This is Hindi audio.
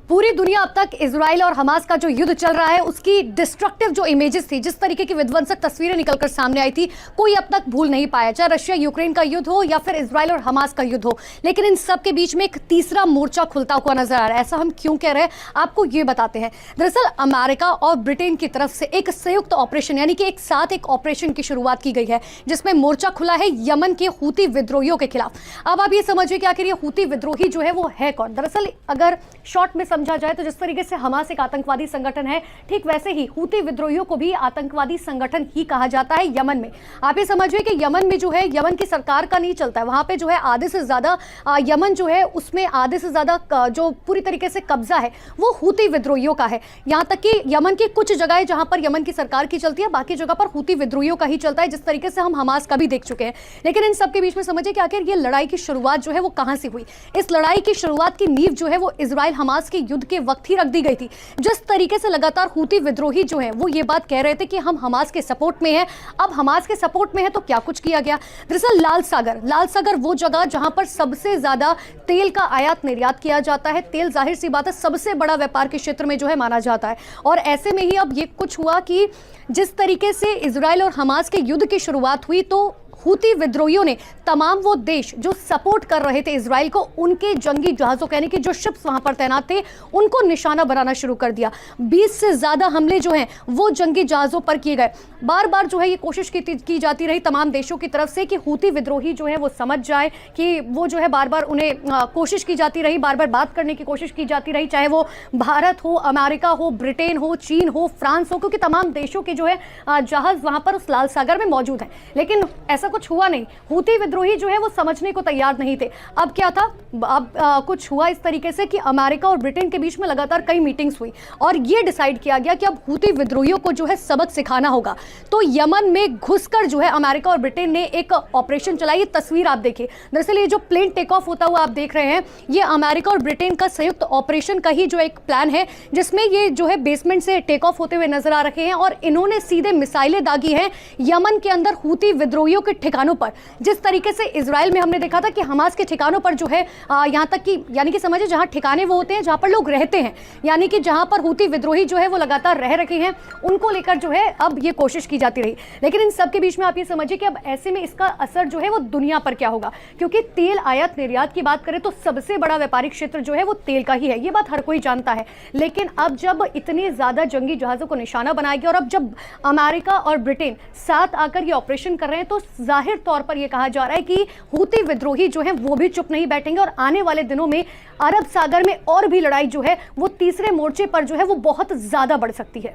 पूरी दुनिया अब तक इजराइल और हमास का जो युद्ध चल रहा है उसकी डिस्ट्रक्टिव जो इमेजेस थी, जिस तरीके की विध्वंसक तस्वीरें निकलकर सामने आई थी, कोई अब तक भूल नहीं पाया। चाहे रशिया यूक्रेन का युद्ध हो या फिर इजराइल और हमास का युद्ध हो, लेकिन इन सब के बीच में एक तीसरा मोर्चा खुलता हुआ नजर आ रहा है। ऐसा हम क्यों कह रहे हैं, आपको ये बताते हैं। दरअसल अमेरिका और ब्रिटेन की तरफ से एक संयुक्त ऑपरेशन यानी कि एक साथ एक ऑपरेशन की शुरुआत की गई है, जिसमें मोर्चा खुला है यमन के हूती विद्रोहियों के खिलाफ। अब आप ये समझिए कि आखिर ये हूती विद्रोही जो है वो है कौन। दरअसल अगर शॉर्ट में समझा जाए तो जिस तरीके से हमास एक आतंकवादी संगठन है, ठीक वैसे ही हूती विद्रोहियों को भी आतंकवादी संगठन ही कहा जाता है यमन में। आप ये समझिए कि यमन में जो है, यमन की सरकार का नहीं चलता है, वहां पे जो है आधे से ज्यादा यमन जो है उसमें आधे से ज्यादा जो पूरी तरीके से कब्जा है वो हूती विद्रोहियों का है। यहां तक कि यमन की कुछ जगह जहां पर यमन की सरकार की चलती है, बाकी जगह पर हूती विद्रोहियों का ही चलता है, जिस तरीके से हम हमास का भी देख चुके हैं। लेकिन इन सबके बीच में समझिए कि आखिर ये लड़ाई की शुरुआत जो है वो कहां से हुई। इस लड़ाई की शुरुआत की नींव जो है वो इजराइल हमास के युद्ध के वक्त ही रख दी गई थी। जिस तरीके से लगातार हूती विद्रोही जो है वो ये बात कह रहे थे कि हम हमास के सपोर्ट में हैं। अब हमास के सपोर्ट में है तो क्या कुछ किया गया। दरअसल लाल सागर वो जगह जहां पर सबसे ज्यादा तेल का आयात निर्यात किया जाता है। तेल जाहिर सी बात है सबसे बड़ा व्यापार के क्षेत्र में जो है माना जाता है, और ऐसे में ही अब ये कुछ हुआ कि जिस तरीके से इजराइल और हमास के युद्ध की शुरुआत हुई तो हूती विद्रोहियों ने तमाम वो देश जो सपोर्ट कर रहे थे इजराइल को, उनके जंगी जहाजों यानी कि जो शिप्स वहां पर तैनात थे उनको निशाना बनाना शुरू कर दिया। 20 से ज्यादा हमले जो हैं वो जंगी जहाजों पर किए गए। बार बार जो है ये कोशिश की जाती रही तमाम देशों की तरफ से कि हूती विद्रोही जो है वो समझ जाए कि वो जो है बार बार उन्हें कोशिश की जाती रही, बार बार बात करने की कोशिश की जाती रही, चाहे वो भारत हो, अमेरिका हो, ब्रिटेन हो, चीन हो, फ्रांस हो, क्योंकि तमाम देशों के जो है जहाज वहां पर उस लाल सागर में मौजूद है। लेकिन ऐसा कुछ हुआ नहीं। हूती विद्रोही जो है वो समझने को तैयार नहीं थे। अब क्या था, अब कुछ हुआ इस तरीके से कि अमेरिका और ब्रिटेन के बीच में लगातार कई मीटिंग्स हुई और ये डिसाइड किया गया कि अब हूती विद्रोहियों को जो है सबक सिखाना होगा। तो यमन में घुसकर जो है अमेरिका और ब्रिटेन ने एक ऑपरेशन चलाई। ये तस्वीर आप देखिए। दरअसल ये जो प्लेन टेक ऑफ होता हुआ आप देख रहे हैं, ये अमेरिका और ब्रिटेन का संयुक्त ऑपरेशन का ही जो एक प्लान है, जिसमें ये जो है बेसमेंट से टेक ऑफ होते हुए नजर आ रहे हैं और इन्होंने सीधे मिसाइलें दागी हैं यमन के अंदर हूती विद्रोहियों के ठिकानों पर। जिस तरीके से इजराइल में हमने देखा था कि हमास के ठिकानों पर जो है यहां तक कि यानी कि समझिए जहां ठिकाने वो होते हैं जहां पर लोग रहते हैं, यानी कि जहां पर हूती विद्रोही जो है वो लगातार रह रखे हैं, उनको लेकर जो है अब ये कोशिश की जाती रही। लेकिन इन सब के बीच में आप ये समझिए कि अब ऐसे में इसका असर जो है वो दुनिया पर क्या होगा, क्योंकि तेल आयात निर्यात की बात करें तो सबसे बड़ा व्यापारिक क्षेत्र जो है वो तेल का ही है, ये बात हर कोई जानता है। लेकिन अब जब इतने ज्यादा जंगी जहाजों को निशाना बनाया गया और अब जब अमेरिका और ब्रिटेन साथ आकर ये ऑपरेशन कर रहे हैं, तो जाहिर तौर पर यह कहा जा रहा है कि हूती विद्रोही जो है वो भी चुप नहीं बैठेंगे और आने वाले दिनों में अरब सागर में और भी लड़ाई जो है वो तीसरे मोर्चे पर जो है वो बहुत ज्यादा बढ़ सकती है।